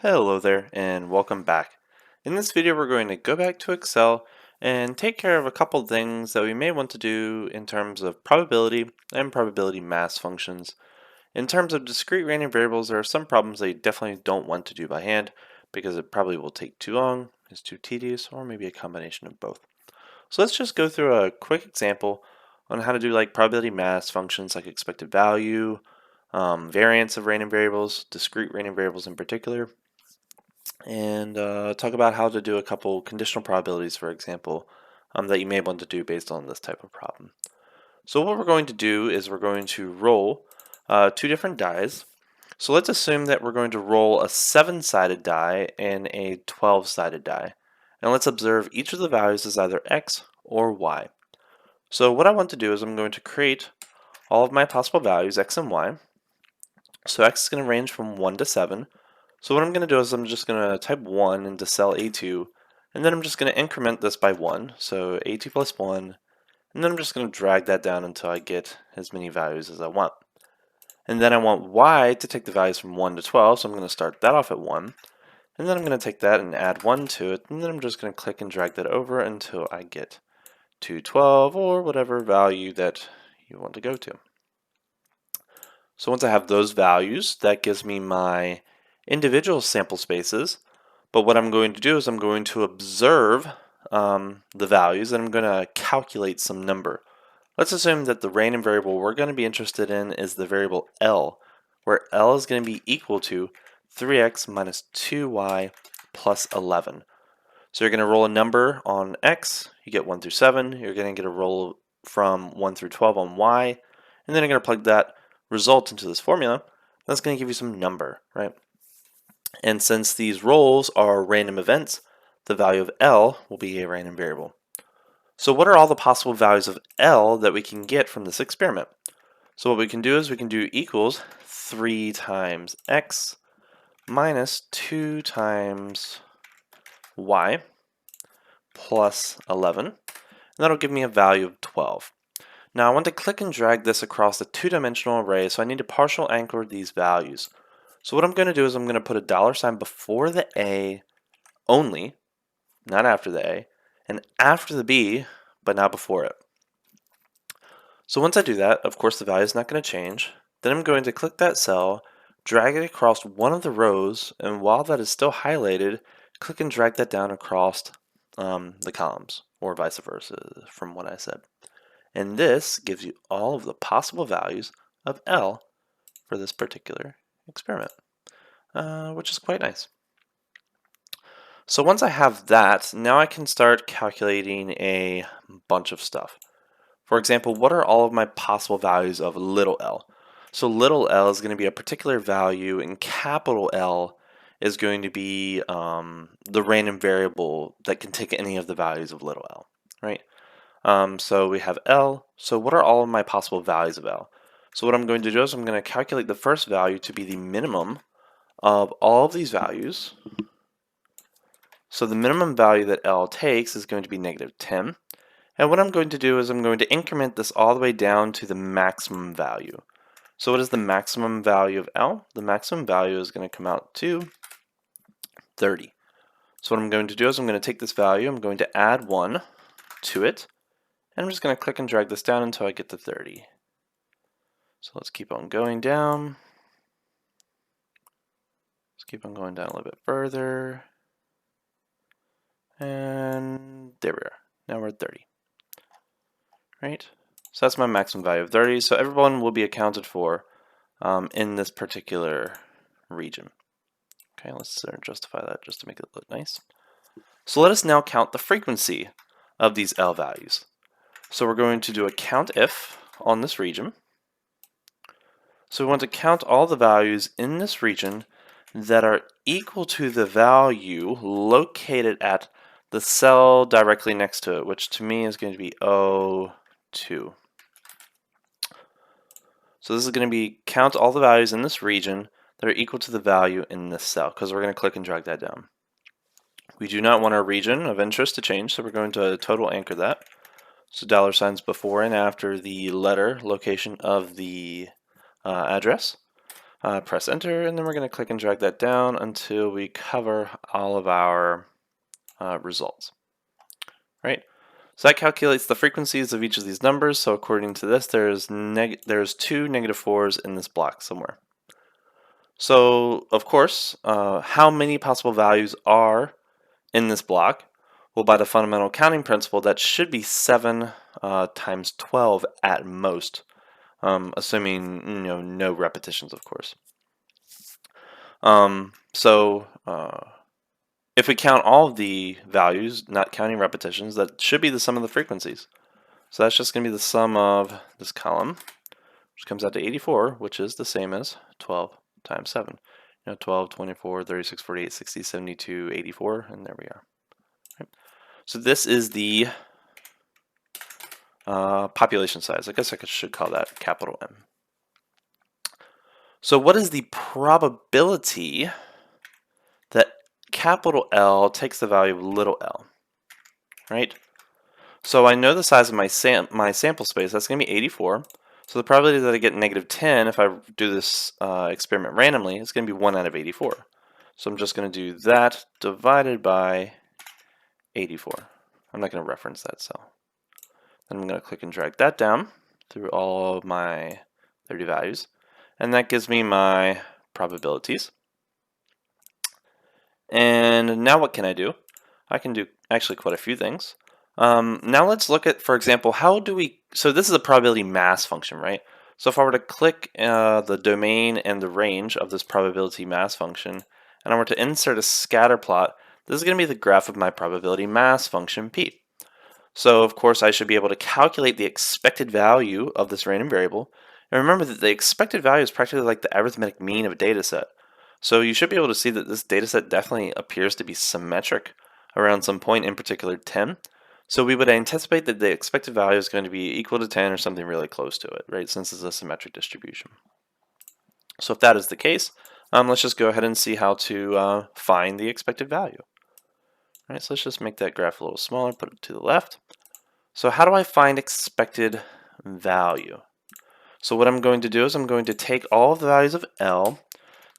Hello there and welcome back. In this video we're going to go back to Excel and take care of a couple things that we may want to do in terms of probability and probability mass functions. In terms of discrete random variables, there are some problems that you definitely don't want to do by hand because it probably will take too long, is too tedious, or maybe a combination of both. So let's just go through a quick example on how to do like probability mass functions like expected value, variance of random variables, discrete random variables in particular, and talk about how to do a couple conditional probabilities, for example, that you may want to do based on this type of problem. So what we're going to do is we're going to roll two different dies. So let's assume that we're going to roll a 7-sided die and a 12-sided die. And let's observe each of the values as either x or y. So what I want to do is I'm going to create all of my possible values, x and y. So x is going to range from 1 to 7. So what I'm going to do is I'm just going to type 1 into cell A2, and then I'm just going to increment this by 1, so A2 plus 1, and then I'm just going to drag that down until I get as many values as I want. And then I want y to take the values from 1 to 12, so I'm going to start that off at 1, and then I'm going to take that and add 1 to it, and then I'm just going to click and drag that over until I get to 12, or whatever value that you want to go to. So once I have those values, that gives me my individual sample spaces. But what I'm going to do is I'm going to observe the values and I'm going to calculate some number. Let's assume that the random variable we're going to be interested in is the variable L, where L is going to be equal to 3x minus 2y plus 11. So you're going to roll a number on x, you get 1 through 7, you're going to get a roll from 1 through 12 on y, and then you're going to plug that result into this formula. That's going to give you some number, right? And since these rolls are random events, the value of L will be a random variable. So what are all the possible values of L that we can get from this experiment? So what we can do is we can do equals 3 times x minus 2 times y plus 11, and that'll give me a value of 12. Now I want to click and drag this across the two-dimensional array, so I need to partial anchor these values. So what I'm going to do is I'm going to put a $sign before the A only, not after the A, and after the B, but not before it. So once I do that, of course the value is not going to change. Then I'm going to click that cell, drag it across one of the rows, and while that is still highlighted, click and drag that down across the columns, or vice versa from what I said. And this gives you all of the possible values of L for this particular experiment, which is quite nice. So once I have that, now I can start calculating a bunch of stuff. For example, what are all of my possible values of little l? So little l is going to be a particular value, and capital L is going to be the random variable that can take any of the values of little l, right? So we have L. So what are all of my possible values of L? So what I'm going to do is I'm going to calculate the first value to be the minimum of all of these values. So the minimum value that L takes is going to be negative 10. And what I'm going to do is I'm going to increment this all the way down to the maximum value. So what is the maximum value of L? The maximum value is going to come out to 30. So what I'm going to do is I'm going to take this value, I'm going to add 1 to it, and I'm just going to click and drag this down until I get to 30. So let's keep on going down. Let's keep on going down a little bit further. And there we are. Now we're at 30. Right? So that's my maximum value of 30. So everyone will be accounted for in this particular region. Okay, let's justify that just to make it look nice. So let us now count the frequency of these L values. So we're going to do a Countif on this region. So we want to count all the values in this region that are equal to the value located at the cell directly next to it, which to me is going to be O2. So this is going to be count all the values in this region that are equal to the value in this cell, because we're going to click and drag that down. We do not want our region of interest to change, so we're going to total anchor that. So $signs before and after the letter location of the address. Press enter, and then we're going to click and drag that down until we cover all of our results, right? So that calculates the frequencies of each of these numbers. So according to this, there's 2 -4s in this block somewhere. So of course, how many possible values are in this block? Well, by the fundamental counting principle, that should be 7 times 12 at most, assuming no repetitions, of course. So if we count all of the values, not counting repetitions, that should be the sum of the frequencies. So that's just going to be the sum of this column, which comes out to 84, which is the same as 12 times 7. 12, 24, 36, 48, 60, 72, 84, and there we are. Right. So this is the population size. I guess I should call that capital M. So what is the probability that capital L takes the value of little l, right? So I know the size of my sample space. That's going to be 84. So the probability that I get -10 if I do this experiment randomly is going to be 1 out of 84. So I'm just going to do that divided by 84. I'm not going to reference that cell. Then I'm going to click and drag that down through all of my 30 values. And that gives me my probabilities. And now what can I do? I can do actually quite a few things. Now let's look at, for example, so this is a probability mass function, right? So if I were to click the domain and the range of this probability mass function, and I were to insert a scatter plot, this is going to be the graph of my probability mass function P. So of course I should be able to calculate the expected value of this random variable. And remember that the expected value is practically like the arithmetic mean of a data set. So you should be able to see that this data set definitely appears to be symmetric around some point, in particular 10. So we would anticipate that the expected value is going to be equal to 10 or something really close to it, right, since it's a symmetric distribution. So if that is the case, let's just go ahead and see how to find the expected value. All right, so let's just make that graph a little smaller, put it to the left. So how do I find expected value? So what I'm going to do is I'm going to take all of the values of L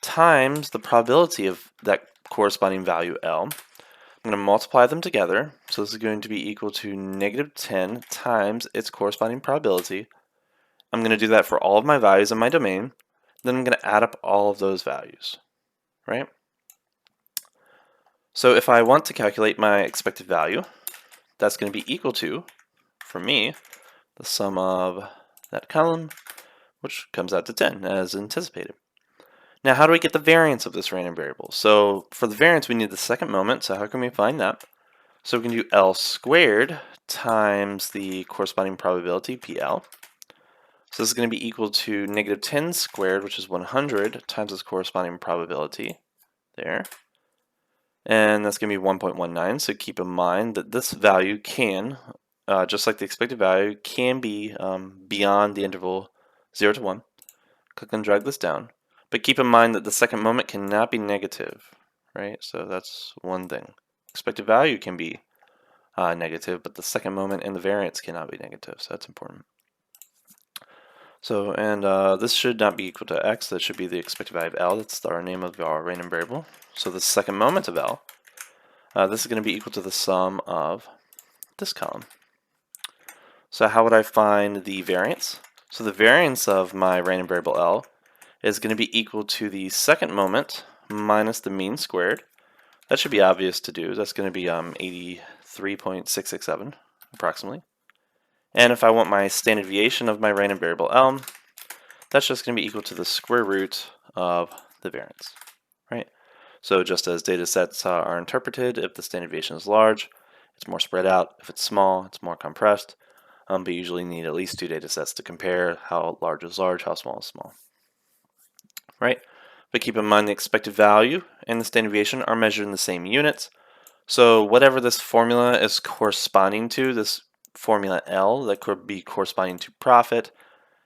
times the probability of that corresponding value L. I'm going to multiply them together. So this is going to be equal to -10 times its corresponding probability. I'm going to do that for all of my values in my domain. Then I'm going to add up all of those values, right? So if I want to calculate my expected value, that's going to be equal to, for me, the sum of that column, which comes out to 10 as anticipated. Now, how do we get the variance of this random variable? So for the variance, we need the second moment. So how can we find that? So we can do L squared times the corresponding probability, PL. So this is going to be equal to -10 squared, which is 100, times its corresponding probability there. And that's going to be 1.19. So keep in mind that this value can, just like the expected value, can be beyond the interval 0 to 1. Click and drag this down. But keep in mind that the second moment cannot be negative, right? So that's one thing. Expected value can be negative, but the second moment and the variance cannot be negative, so that's important. So, and this should not be equal to x, that should be the expected value of L, that's our name of our random variable. So the second moment of L, this is going to be equal to the sum of this column. So how would I find the variance? So the variance of my random variable L is going to be equal to the second moment minus the mean squared. That should be obvious to do. That's going to be 83.667 approximately. And if I want my standard deviation of my random variable L, that's just going to be equal to the square root of the variance, right? So just as data sets are interpreted, if the standard deviation is large, it's more spread out. If it's small, it's more compressed. But you usually need at least 2 data sets to compare how large is large, how small is small, right? But keep in mind the expected value and the standard deviation are measured in the same units. So whatever this formula is corresponding to, this formula L, that could be corresponding to profit,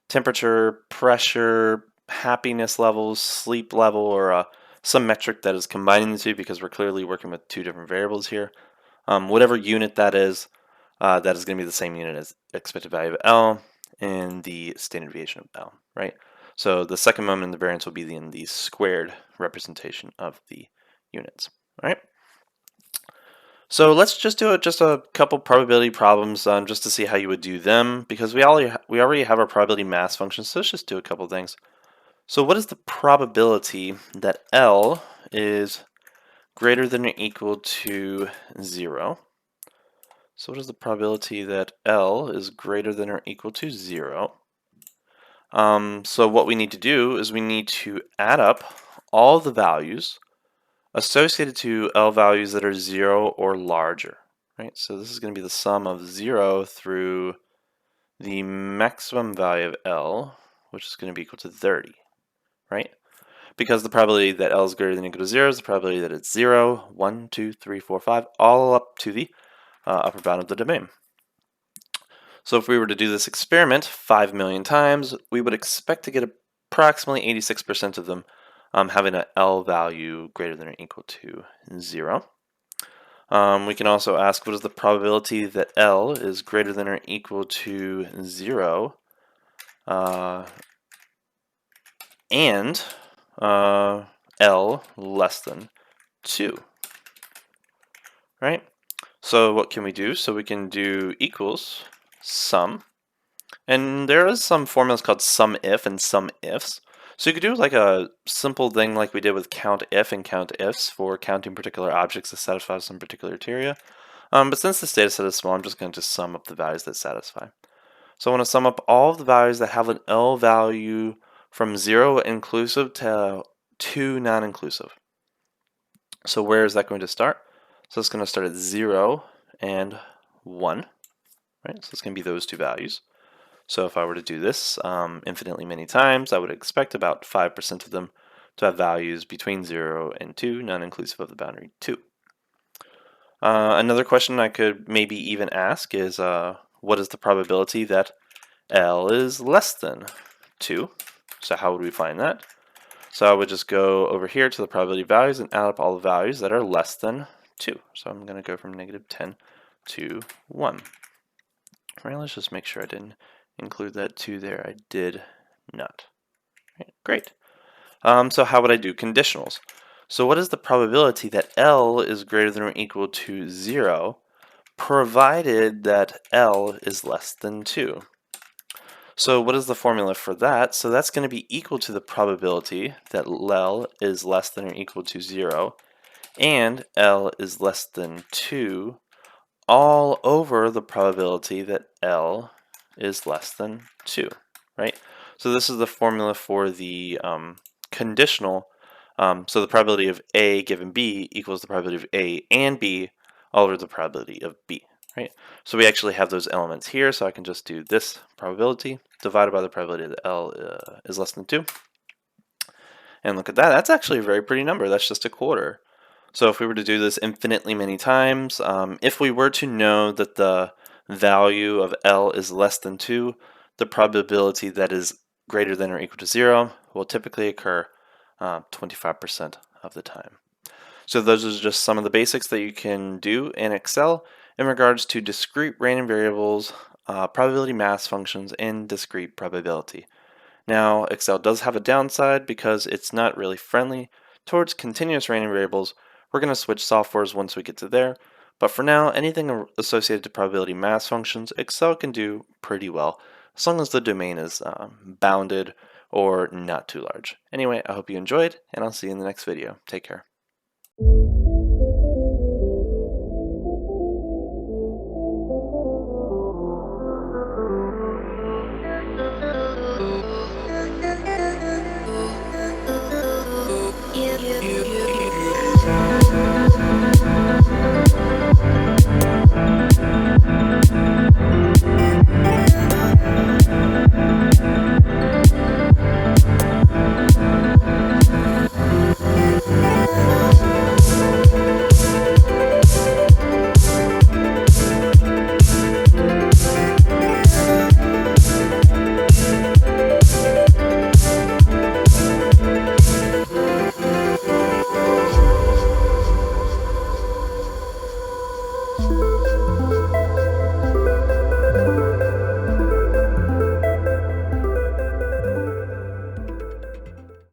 temperature, pressure, happiness levels, sleep level, or some metric that is combining the two, because we're clearly working with 2 different variables here. Whatever unit that is going to be the same unit as expected value of L and the standard deviation of L, right? So the second moment in the variance will be in the squared representation of the units. All right. So let's just do just a couple probability problems just to see how you would do them, because we already have our probability mass function. So let's just do a couple things. So what is the probability that L is greater than or equal to 0? So what is the probability that L is greater than or equal to 0? So what we need to do is we need to add up all the values associated to L values that are 0 or larger, right? So this is going to be the sum of 0 through the maximum value of L, which is going to be equal to 30, right? Because the probability that L is greater than or equal to 0 is the probability that it's 0, 1, 2, 3, 4, 5, all up to the upper bound of the domain. So if we were to do this experiment 5 million times, we would expect to get approximately 86% of them having an L value greater than or equal to 0. We can also ask, what is the probability that L is greater than or equal to 0 and L less than 2, right? So what can we do? So we can do equals sum. And there is some formulas called sum if and sum ifs. So you could do like a simple thing like we did with count if and count ifs for counting particular objects that satisfy some particular criteria. But since this data set is small, I'm just going to sum up the values that satisfy. So I want to sum up all of the values that have an L value from 0 inclusive to 2 non-inclusive. So where is that going to start? So it's going to start at 0 and 1, right? So it's going to be those two values. So if I were to do this infinitely many times, I would expect about 5% of them to have values between 0 and 2, non-inclusive of the boundary 2. Another question I could maybe even ask is, what is the probability that L is less than 2? So how would we find that? So I would just go over here to the probability values and add up all the values that are less than 2. So I'm going to go from -10 to 1. All right, let's just make sure I didn't include that 2 there. I did not. Right, great. So how would I do conditionals? So what is the probability that L is greater than or equal to 0, provided that L is less than 2? So what is the formula for that? So that's going to be equal to the probability that L is less than or equal to 0 and L is less than 2 all over the probability that L is less than 2, right? So this is the formula for the conditional. So the probability of A given B equals the probability of A and B all over the probability of B, right? So we actually have those elements here, so I can just do this probability divided by the probability that L is less than 2. And look at that, that's actually a very pretty number. That's just a quarter. So if we were to do this infinitely many times, if we were to know that the value of L is less than 2, the probability that is greater than or equal to 0 will typically occur 25% of the time. So those are just some of the basics that you can do in Excel in regards to discrete random variables, probability mass functions, and discrete probability. Now, Excel does have a downside because it's not really friendly towards continuous random variables. We're going to switch softwares once we get to there, but for now, anything associated to probability mass functions, Excel can do pretty well, as long as the domain is bounded or not too large. Anyway, I hope you enjoyed, and I'll see you in the next video. Take care.